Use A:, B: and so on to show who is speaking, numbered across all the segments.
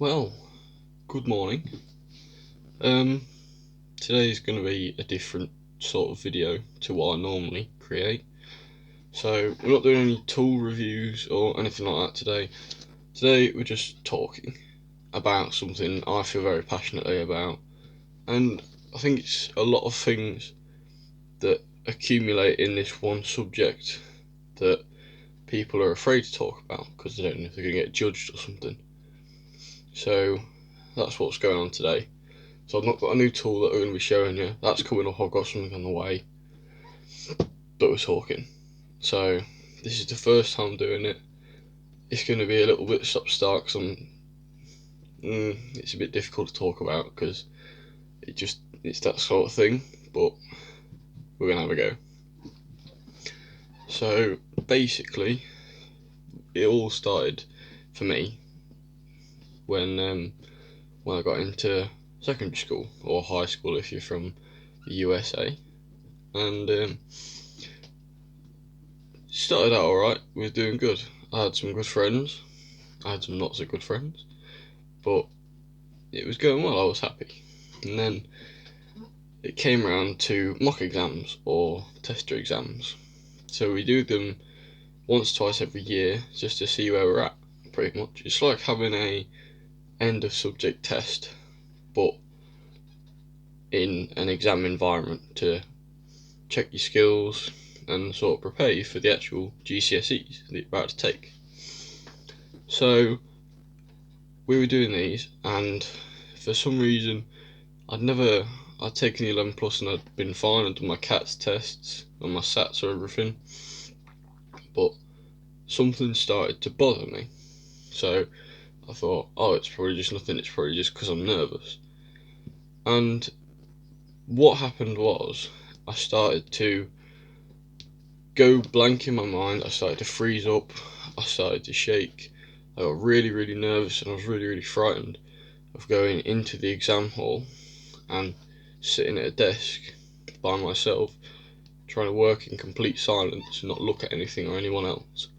A: Well, good morning. Um, Today is going to be a different sort of video to what I normally create. So we're not doing any tool reviews or anything like that today. Today we're just talking about something I feel very passionately about, and I think it's a lot of things that accumulate in this one subject that people are afraid to talk about because they don't know if they're going to get judged or something. So that's what's going on today. So I've not got a new tool that we're going to be showing you. That's coming up. I've got something on the way, but we're talking. So this is the first time doing it. It's going to be a little bit stop-start because it's a bit difficult to talk about because it's that sort of thing. But we're going to have a go. So basically, it all started for me when I got into secondary school or high school if you're from the USA, and started out alright. We were doing good. I had some good friends. I had some not so good friends, but it was going well. I was happy. And then it came around to mock exams or tester exams. So we do them once, twice every year just to see where we're at. Pretty much, it's like having a end of subject test, but in an exam environment to check your skills and sort of prepare you for the actual GCSEs that you're about to take. So we were doing these, and for some reason I'd taken the 11 plus and I'd been fine. I'd done my CATS tests and my SATs or everything, but something started to bother me. So I thought, oh, it's probably just nothing. It's probably just because I'm nervous. And what happened was I started to go blank in my mind. I started to freeze up. I started to shake. I got really, really nervous, and I was really, really frightened of going into the exam hall and sitting at a desk by myself, trying to work in complete silence and not look at anything or anyone else.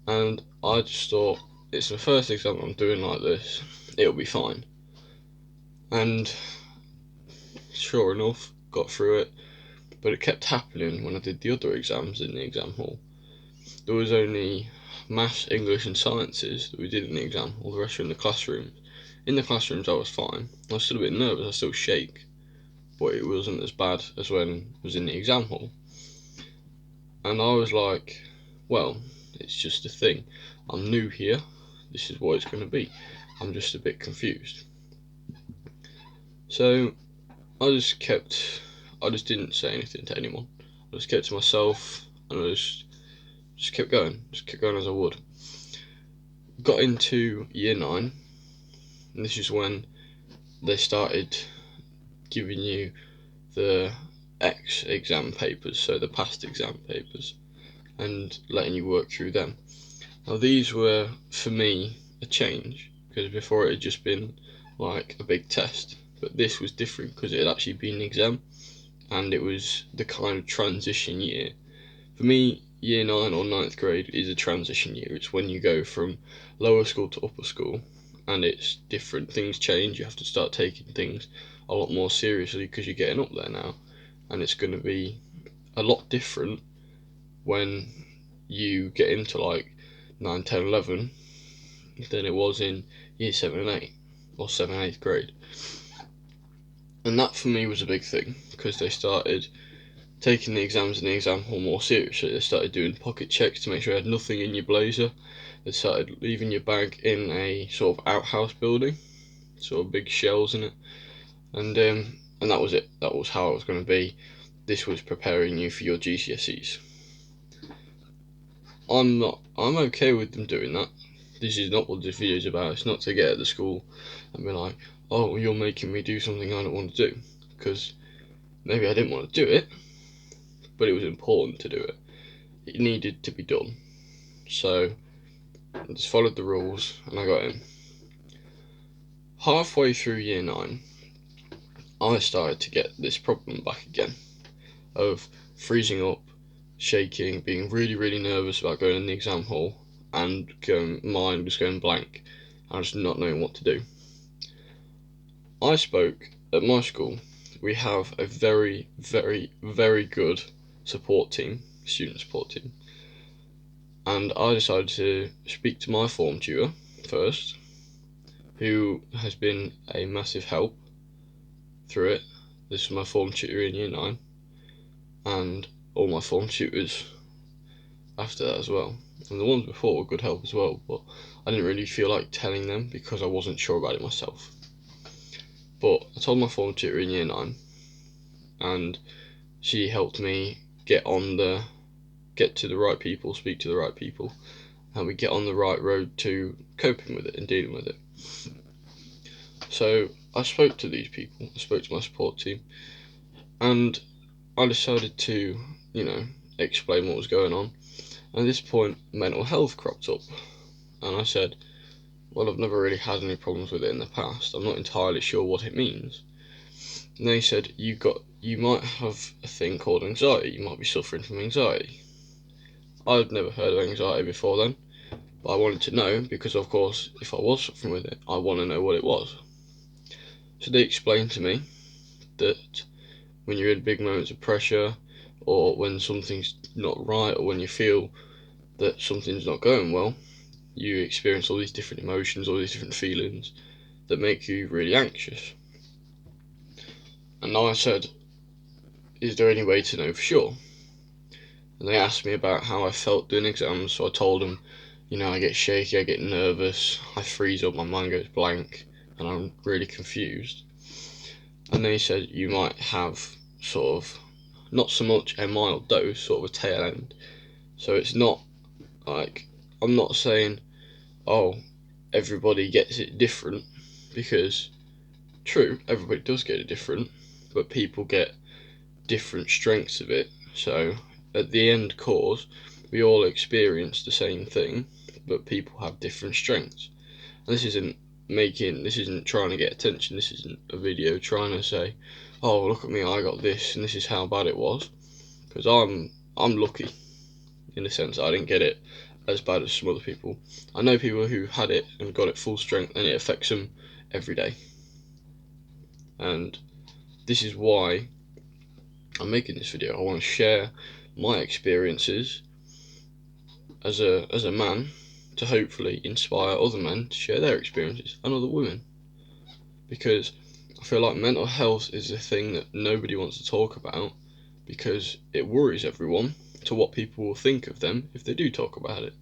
A: And I just thought, it's the first exam I'm doing like this, it'll be fine. And sure enough, got through it, but it kept happening when I did the other exams in the exam hall. There was only maths, English and sciences that we did in the exam hall, the rest were in the classrooms. In the classrooms I was fine. I was still a bit nervous, I still shake, but it wasn't as bad as when I was in the exam hall. And I was like, well, it's just a thing. I'm new here, this is what it's going to be. I'm just a bit confused. So I just didn't say anything to anyone. I just kept to myself, and I just kept going as I would. Got into year 9, and this is when they started giving you the X exam papers, so the past exam papers, and letting you work through them. Now these were, for me, a change, because before it had just been like a big test, but this was different because it had actually been an exam, and it was the kind of transition year. For me, year 9 or 9th grade is a transition year. It's when you go from lower school to upper school, and it's different. Things change. You have to start taking things a lot more seriously because you're getting up there now, and it's going to be a lot different when you get into like 9, 10, 11 than it was in year 7 and 8 or 7, 8th grade. And that for me was a big thing because they started taking the exams in the exam hall more seriously. They started doing pocket checks to make sure you had nothing in your blazer. They started leaving your bag in a sort of outhouse building, sort of big shells in it, and that was it. That was how it was going to be. This was preparing you for your GCSEs. I'm okay with them doing that. This is not what this video is about. It's not to get at the school and be like, oh, you're making me do something I don't want to do, because maybe I didn't want to do it, but it was important to do it. It needed to be done. So I just followed the rules and I got in. Halfway through year 9, I started to get this problem back again of freezing up, shaking, being really, really nervous about going in the exam hall, and mind just going blank. and just not knowing what to do. I spoke at my school. We have a very, very, very good support team, student support team, and I decided to speak to my form tutor first, who has been a massive help through it. This is my form tutor in year 9, and all my form tutors after that as well. And the ones before were good help as well, but I didn't really feel like telling them because I wasn't sure about it myself. But I told my form tutor in year 9, and she helped me get to the right people, speak to the right people, and we get on the right road to coping with it and dealing with it. So I spoke to these people, I spoke to my support team, and I decided to, explain what was going on. And at this point, mental health cropped up, and I said, well, I've never really had any problems with it in the past. I'm not entirely sure what it means. And they said, you might have a thing called anxiety. You might be suffering from anxiety. I'd never heard of anxiety before then, but I wanted to know because, of course, if I was suffering with it, I want to know what it was. So they explained to me that when you're in big moments of pressure, or when something's not right, or when you feel that something's not going well, you experience all these different emotions, all these different feelings that make you really anxious. And I said, is there any way to know for sure? And they asked me about how I felt doing exams, so I told them, I get shaky, I get nervous, I freeze up, my mind goes blank, and I'm really confused. And they said you might have sort of, not so much a mild dose, sort of a tail end. So it's not like, I'm not saying, oh, everybody gets it different, because true, everybody does get it different, but people get different strengths of it. So at the end cause, we all experience the same thing, but people have different strengths. And this isn't trying to get attention. This isn't a video trying to say, oh, look at me, I got this and this is how bad it was, because I'm lucky in the sense that I didn't get it as bad as some other people. I know people who had it and got it full strength, and it affects them every day. And this is why I'm making this video. I want to share my experiences as a man, to hopefully inspire other men to share their experiences, and other women, because I feel like mental health is a thing that nobody wants to talk about, because it worries everyone to what people will think of them if they do talk about it.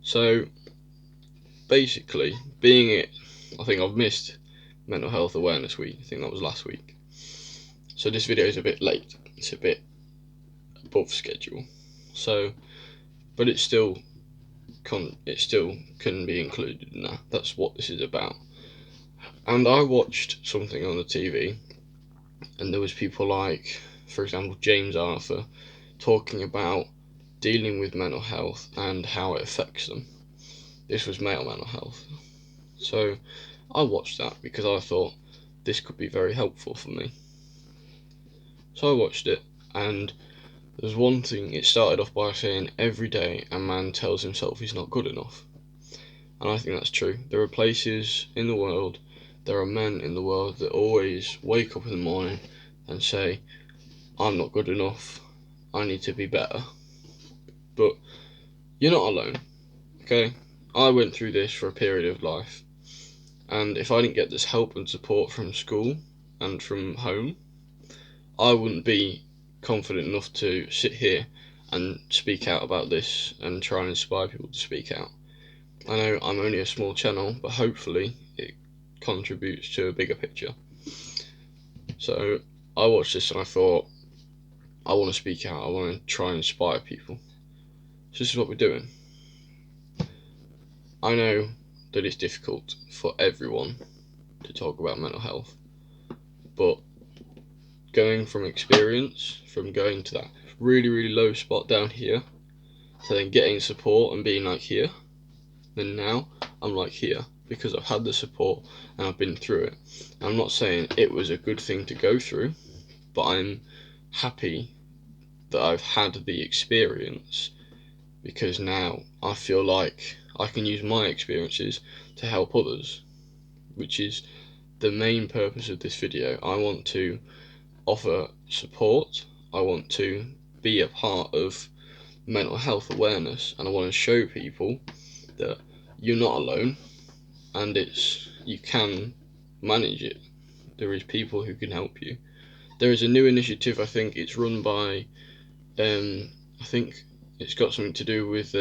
A: So basically, I think I've missed Mental Health Awareness Week. I think that was last week. So this video is a bit late. It's a bit above schedule. So, but it still can be included in that. That's what this is about. And I watched something on the TV, and there was people like, for example, James Arthur, talking about dealing with mental health and how it affects them. This was male mental health. So I watched that because I thought this could be very helpful for me. So I watched it, and there's one thing. It started off by saying, every day a man tells himself he's not good enough. And I think that's true. There are places in the world, there are men in the world that always wake up in the morning and say, I'm not good enough, I need to be better. But you're not alone, okay? I went through this for a period of life, and if I didn't get this help and support from school and from home, I wouldn't be confident enough to sit here and speak out about this and try and inspire people to speak out. I know I'm only a small channel, but hopefully it contributes to a bigger picture. So I watched this and I thought, I want to speak out, I want to try and inspire people. So this is what we're doing. I know that it's difficult for everyone to talk about mental health, but going from experience, from going to that really, really low spot down here, to then getting support and being like here, then now I'm like here, because I've had the support and I've been through it. And I'm not saying it was a good thing to go through, but I'm happy that I've had the experience, because now I feel like I can use my experiences to help others, which is the main purpose of this video. I want to offer support, I want to be a part of mental health awareness, and I want to show people that you're not alone and you can manage it. There is people who can help you. There is a new initiative, I think it's run by I think it's got something to do with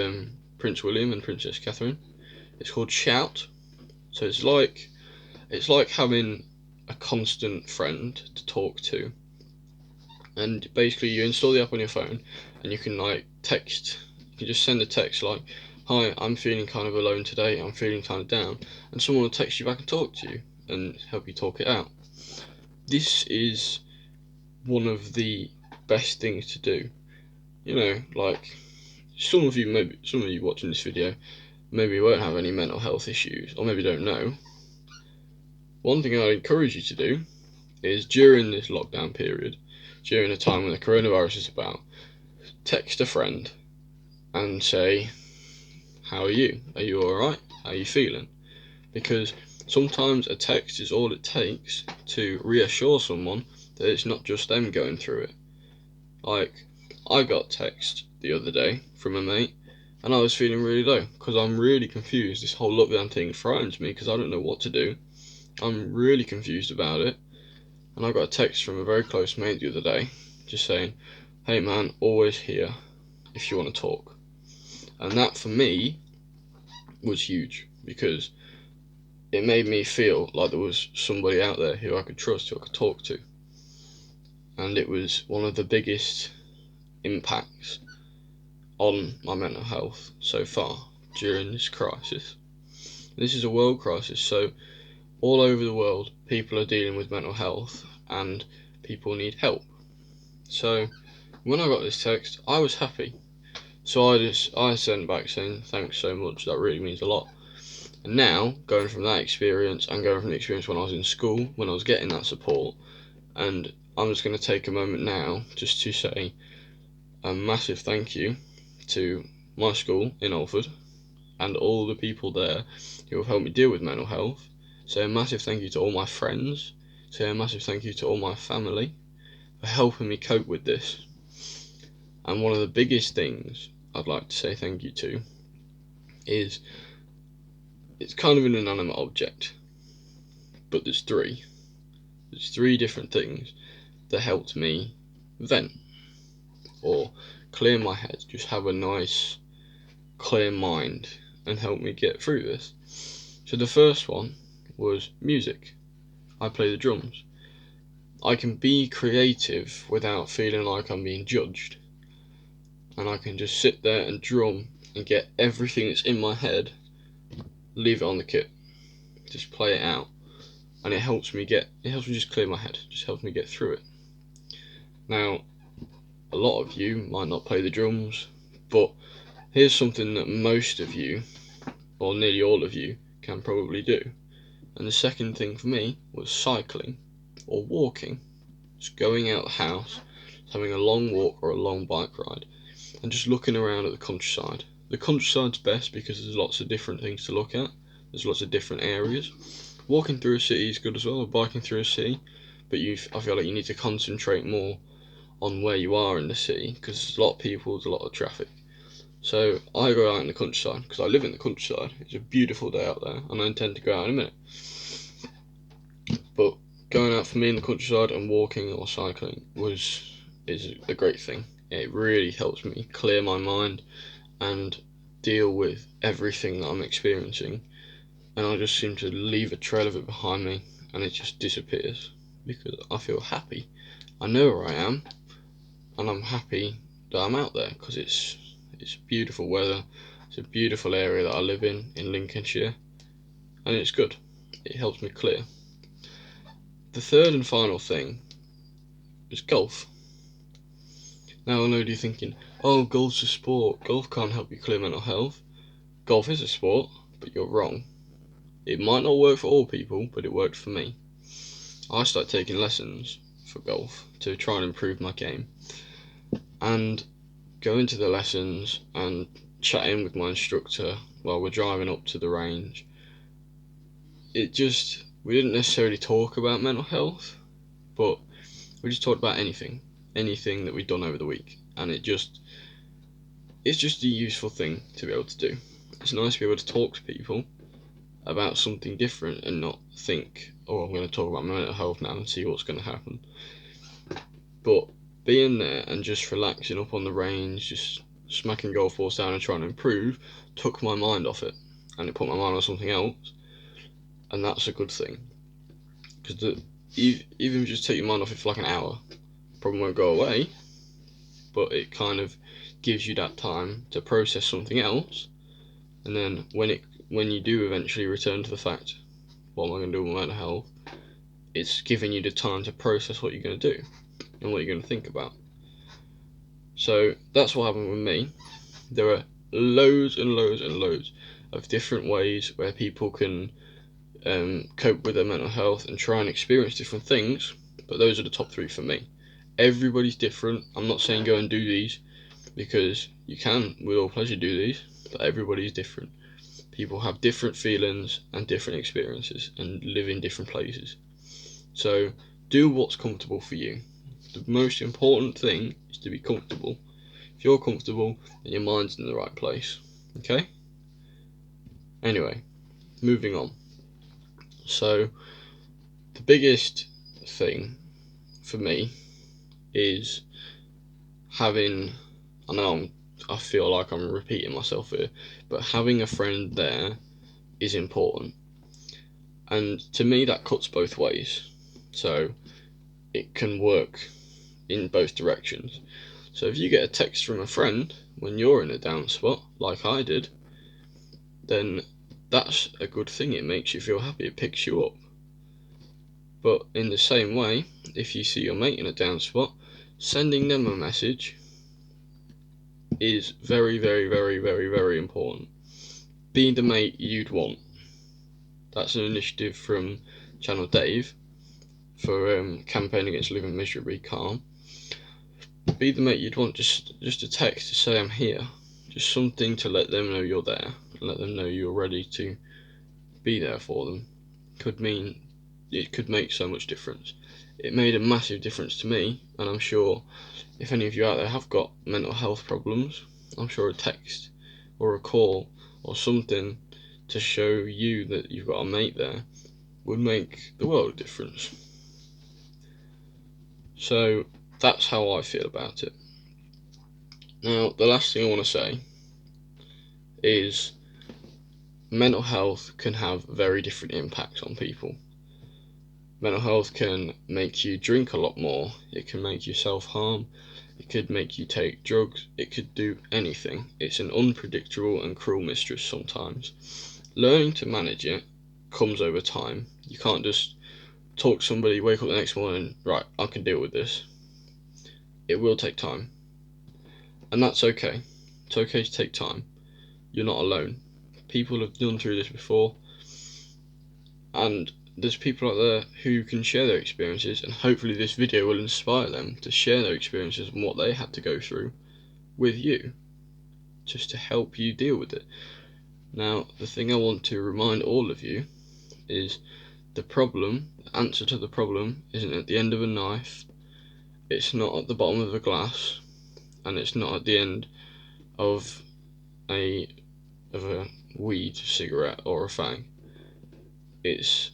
A: Prince William and Princess Catherine. It's called Shout. So it's like having a constant friend to talk to, and basically you install the app on your phone and you can like text. You can just send a text like, hi, I'm feeling kind of alone today, I'm feeling kind of down, and someone will text you back and talk to you and help you talk it out. This is one of the best things to do. You know, like some of you watching this video maybe won't have any mental health issues, or maybe don't know. One thing I'd encourage you to do is during this lockdown period, during a time when the coronavirus is about, text a friend and say, how are you? Are you alright? How are you feeling? Because sometimes a text is all it takes to reassure someone that it's not just them going through it. Like, I got a text the other day from a mate and I was feeling really low because I'm really confused. This whole lockdown thing frightens me because I don't know what to do. I'm really confused about it. And I got a text from a very close mate the other day just saying, hey man, always here if you want to talk. And that for me was huge because it made me feel like there was somebody out there who I could trust, who I could talk to. And it was one of the biggest impacts on my mental health so far during this crisis. This is a world crisis, so all over the world people are dealing with mental health and people need help. So when I got this text, I was happy. So I sent back saying thanks so much, that really means a lot. And now, going from that experience and going from the experience when I was in school, when I was getting that support, and I'm just going to take a moment now just to say a massive thank you to my school in Alford and all the people there who have helped me deal with mental health. Say a massive thank you to all my friends. Say a massive thank you to all my family for helping me cope with this. And one of the biggest things I'd like to say thank you to is, it's kind of an inanimate object, but there's three different things that helped me vent or clear my head, just have a nice clear mind and help me get through this. So the first one was music. I play the drums. I can be creative without feeling like I'm being judged, and I can just sit there and drum and get everything that's in my head, leave it on the kit, just play it out, and it helps me just clear my head, just helps me get through it. Now, a lot of you might not play the drums, but here's something that most of you, or nearly all of you, can probably do. And the second thing for me was cycling or walking, just going out the house, having a long walk or a long bike ride, and just looking around at the countryside. The countryside's best because there's lots of different things to look at, there's lots of different areas. Walking through a city is good as well, or biking through a city, but I feel like you need to concentrate more on where you are in the city because there's a lot of people, there's a lot of traffic. So I go out in the countryside because I live in the countryside. It's a beautiful day out there and I intend to go out in a minute. But going out for me in the countryside and walking or cycling is a great thing. It really helps me clear my mind and deal with everything that I'm experiencing, and I just seem to leave a trail of it behind me and it just disappears because I feel happy. I know where I am and I'm happy that I'm out there because it's beautiful weather. It's a beautiful area that I live in Lincolnshire, and it's good. It helps me clear. The third and final thing is golf. Now I know you're thinking, oh, golf's a sport, golf can't help you clear mental health. Golf is a sport, but you're wrong. It might not work for all people, but it worked for me. I started taking lessons for golf to try and improve my game, and going to the lessons and chatting with my instructor while we're driving up to the range, we didn't necessarily talk about mental health, but we just talked about anything that we'd done over the week, and it's just a useful thing to be able to do. It's nice to be able to talk to people about something different and not think, oh, I'm going to talk about my mental health now and see what's going to happen. But being there and just relaxing up on the range, just smacking golf balls down and trying to improve, took my mind off it, and it put my mind on something else, and that's a good thing. Because even just take your mind off it for like an hour, problem won't go away, but it kind of gives you that time to process something else, and then when you do eventually return to the fact, what am I going to do with my mental health, it's giving you the time to process what you're going to do and what you're going to think about. So that's what happened with me. There are loads and loads and loads of different ways where people can cope with their mental health and try and experience different things, but those are the top 3 for me. Everybody's different. I'm not saying go and do these, because you can with all pleasure do these, but everybody's different. People have different feelings and different experiences and live in different places. So do what's comfortable for you. The most important thing is to be comfortable. If you're comfortable, then your mind's in the right place. Okay? Anyway, moving on. So the biggest thing for me is having, I feel like I'm repeating myself here, but having a friend there is important. And to me, that cuts both ways. So it can work in both directions. So if you get a text from a friend when you're in a down spot, like I did, then that's a good thing. It makes you feel happy. It picks you up. But in the same way, if you see your mate in a down spot, sending them a message is very, very, very, very, very important. Be the mate you'd want. That's an initiative from Channel Dave for campaign against living miserably calm. Be the mate you'd want. Just a text to say I'm here. Just something to let them know you're there and let them know you're ready to be there for them. It could make so much difference. It made a massive difference to me, and I'm sure if any of you out there have got mental health problems, I'm sure a text or a call or something to show you that you've got a mate there would make the world of difference. So that's how I feel about it. Now, the last thing I want to say is mental health can have very different impacts on people. Mental health can make you drink a lot more, it can make you self-harm, it could make you take drugs, it could do anything. It's an unpredictable and cruel mistress sometimes. Learning to manage it comes over time. You can't just talk to somebody, wake up the next morning, right, I can deal with this. It will take time. And that's okay. It's okay to take time. You're not alone. People have done through this before, and there's people out there who can share their experiences, and hopefully this video will inspire them to share their experiences and what they had to go through with you, just to help you deal with it. Now, the thing I want to remind all of you is the answer to the problem isn't at the end of a knife, it's not at the bottom of a glass, and it's not at the end of a weed, cigarette, or a fag. It's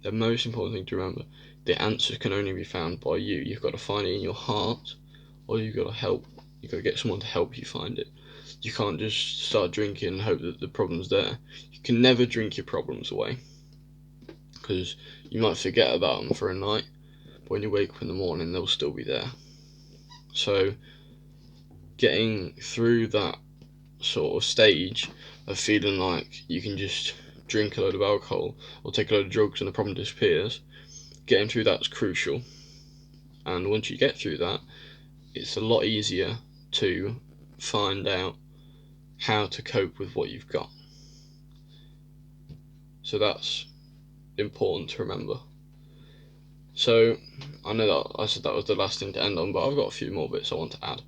A: the most important thing to remember. The answer can only be found by you. You've got to find it in your heart, or you've got to get someone to help you find it. You can't just start drinking and hope that the problem's there. You can never drink your problems away, because you might forget about them for a night, but when you wake up in the morning they'll still be there. So getting through that sort of stage of feeling like you can just drink a load of alcohol or take a load of drugs and the problem disappears, getting through that's crucial. And once you get through that, it's a lot easier to find out how to cope with what you've got. So that's important to remember. So I know that I said that was the last thing to end on, but I've got a few more bits I want to add,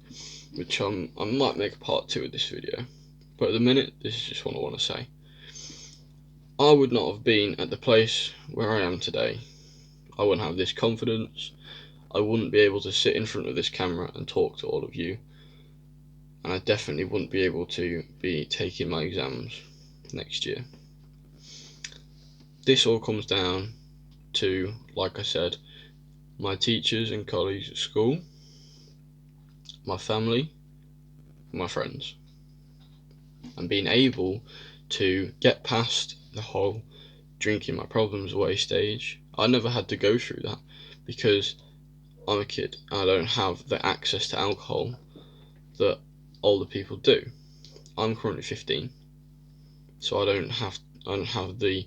A: which I might make a part 2 of this video. But at the minute, this is just what I want to say. I would not have been at the place where I am today. I wouldn't have this confidence. I wouldn't be able to sit in front of this camera and talk to all of you. And I definitely wouldn't be able to be taking my exams next year. This all comes down to, like I said, my teachers and colleagues at school, my family, my friends, and being able to get past the whole drinking my problems away stage. I never had to go through that because I'm a kid and I don't have the access to alcohol that older people do. I'm currently 15, so I don't have the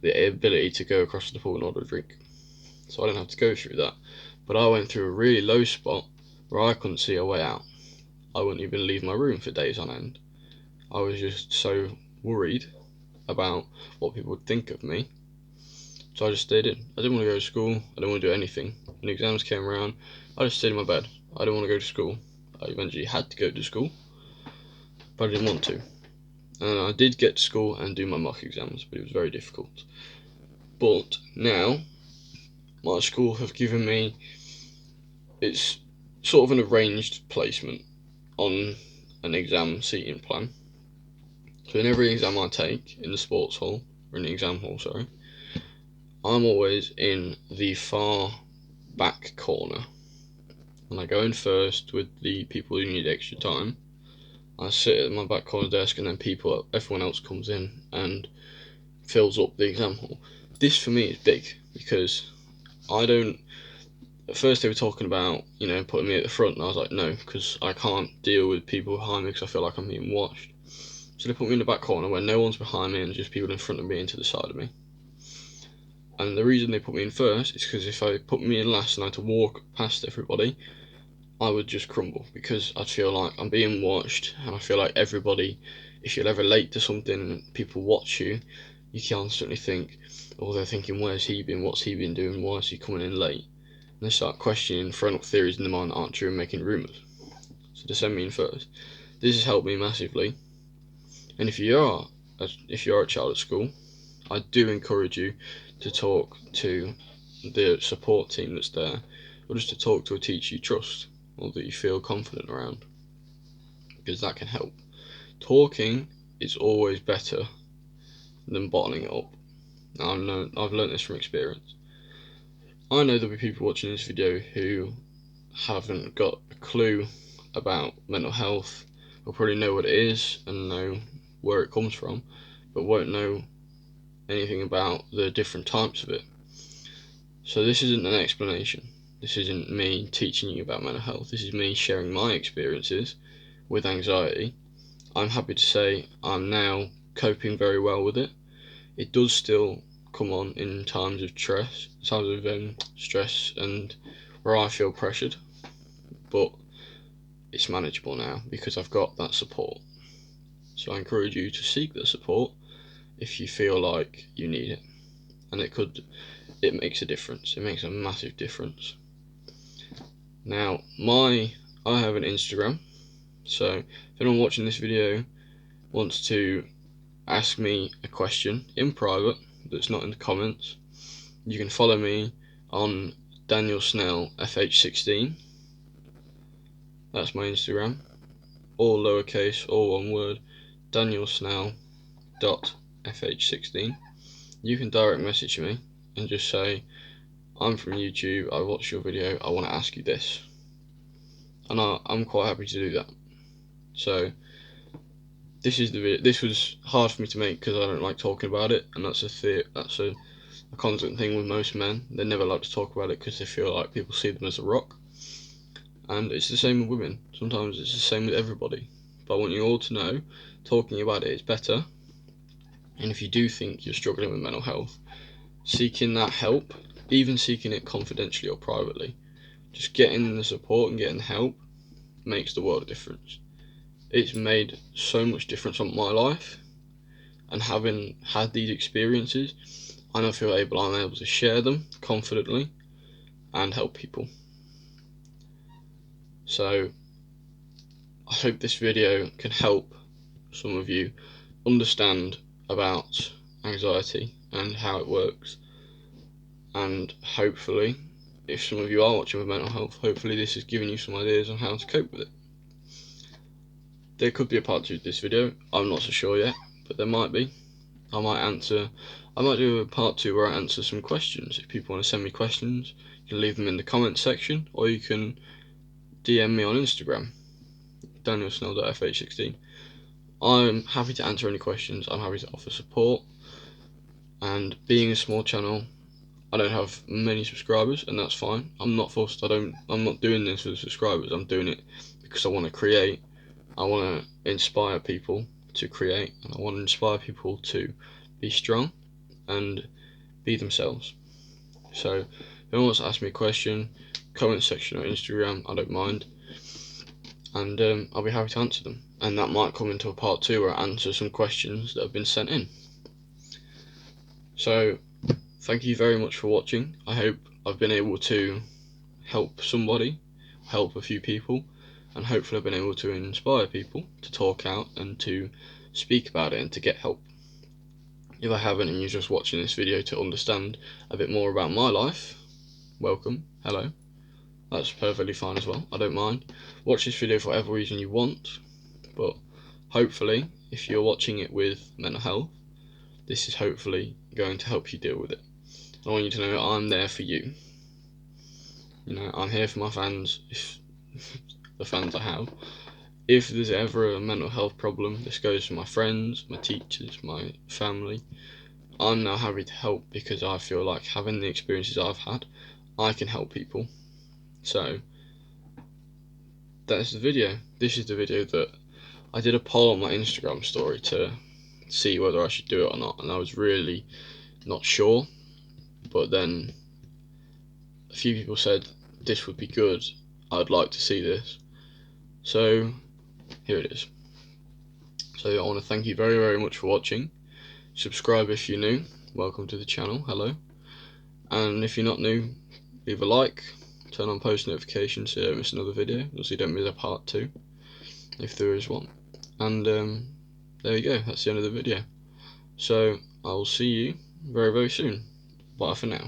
A: ability to go across the pool and order a drink. So I don't have to go through that. But I went through a really low spot where I couldn't see a way out. I wouldn't even leave my room for days on end. I was just so worried about what people would think of me. So I just stayed in. I didn't want to go to school. I didn't want to do anything. When exams came around, I just stayed in my bed. I didn't want to go to school. I eventually had to go to school, but I didn't want to. And I did get to school and do my mock exams, but it was very difficult. But now, my school have given me, it's sort of an arranged placement on an exam seating plan. So in every exam I take in the sports hall, or in the exam hall, sorry, I'm always in the far back corner. And I go in first with the people who need extra time. I sit at my back corner desk, and then everyone else comes in and fills up the exam hall. This for me is big because I don't. At first they were talking about, putting me at the front, and I was like, no, because I can't deal with people behind me because I feel like I'm being watched. So they put me in the back corner where no one's behind me and just people in front of me and to the side of me. And the reason they put me in first is because if I put me in last and I had to walk past everybody, I would just crumble because I'd feel like I'm being watched, and I feel like everybody, if you're ever late to something and people watch you, you constantly think, oh, they're thinking, where's he been, what's he been doing, why is he coming in late? And they start questioning, throwing up theories in their mind that aren't true and making rumours. So they send me in first. This has helped me massively. And if you're a child at school, I do encourage you to talk to the support team that's there, or just to talk to a teacher you trust or that you feel confident around, because that can help. Talking is always better than bottling it up. I've learned this from experience. I know there'll be people watching this video who haven't got a clue about mental health. Will probably know what it is and know where it comes from, but won't know anything about the different types of it. So this isn't an explanation. This isn't me teaching you about mental health. This is me sharing my experiences with anxiety. I'm happy to say I'm now coping very well with it. It does still come on in times of stress and where I feel pressured, but it's manageable now because I've got that support. So I encourage you to seek the support if you feel like you need it, and it makes a difference. It makes a massive difference. Now, I have an Instagram, so if anyone watching this video wants to ask me a question in private that's not in the comments, you can follow me on Daniel Snell FH16. That's my Instagram, all lowercase, all one word, Daniel Snell .fh16. You can direct message me and just say, I'm from YouTube, I watched your video, I want to ask you this. And I'm quite happy to do that. So this is the video. This was hard for me to make because I don't like talking about it, and that's a constant thing with most men. They never like to talk about it because they feel like people see them as a rock. And it's the same with women. Sometimes it's the same with everybody. But I want you all to know, talking about it is better. And if you do think you're struggling with mental health, seeking that help, even seeking it confidentially or privately, just getting the support and getting help makes the world a difference. It's made so much difference on my life, and having had these experiences, I now feel I'm able to share them confidently and help people. So I hope this video can help some of you understand about anxiety and how it works. And hopefully, if some of you are watching with mental health, hopefully this has given you some ideas on how to cope with it. There could be a part 2 to this video, I'm not so sure yet, but there might be. I might do a part 2 where I answer some questions. If people want to send me questions, you can leave them in the comments section, or you can DM me on Instagram, danielsnell.fh16. I'm happy to answer any questions, I'm happy to offer support, and being a small channel, I don't have many subscribers, and that's fine. I'm not forced. I'm not doing this for the subscribers. I'm doing it because I want to create. I want to inspire people to create, and I want to inspire people to be strong and be themselves. So if anyone wants to ask me a question, comment section or Instagram, I don't mind, and I'll be happy to answer them. And that might come into a part 2 where I answer some questions that have been sent in. So thank you very much for watching. I hope I've been able to help somebody, help a few people, and hopefully I've been able to inspire people to talk out and to speak about it and to get help. If I haven't and you're just watching this video to understand a bit more about my life, welcome, hello. That's perfectly fine as well, I don't mind. Watch this video for whatever reason you want, but hopefully if you're watching it with mental health, this is hopefully going to help you deal with it. I want you to know I'm there for you. You know, I'm here for my fans, if the fans I have. If there's ever a mental health problem, this goes for my friends, my teachers, my family. I'm now happy to help because I feel like having the experiences I've had, I can help people. So that's the video. This is the video that I did a poll on my Instagram story to see whether I should do it or not, and I was really not sure, but then a few people said this would be good, I'd like to see this, so here it is. So I want to thank you very, very much for watching. Subscribe if you're new, welcome to the channel, hello. And if you're not new, leave a like, turn on post notifications so you don't miss another video, so you don't miss a part 2, if there is one. And there you go, that's the end of the video. So I'll see you very, very soon. Bye for now.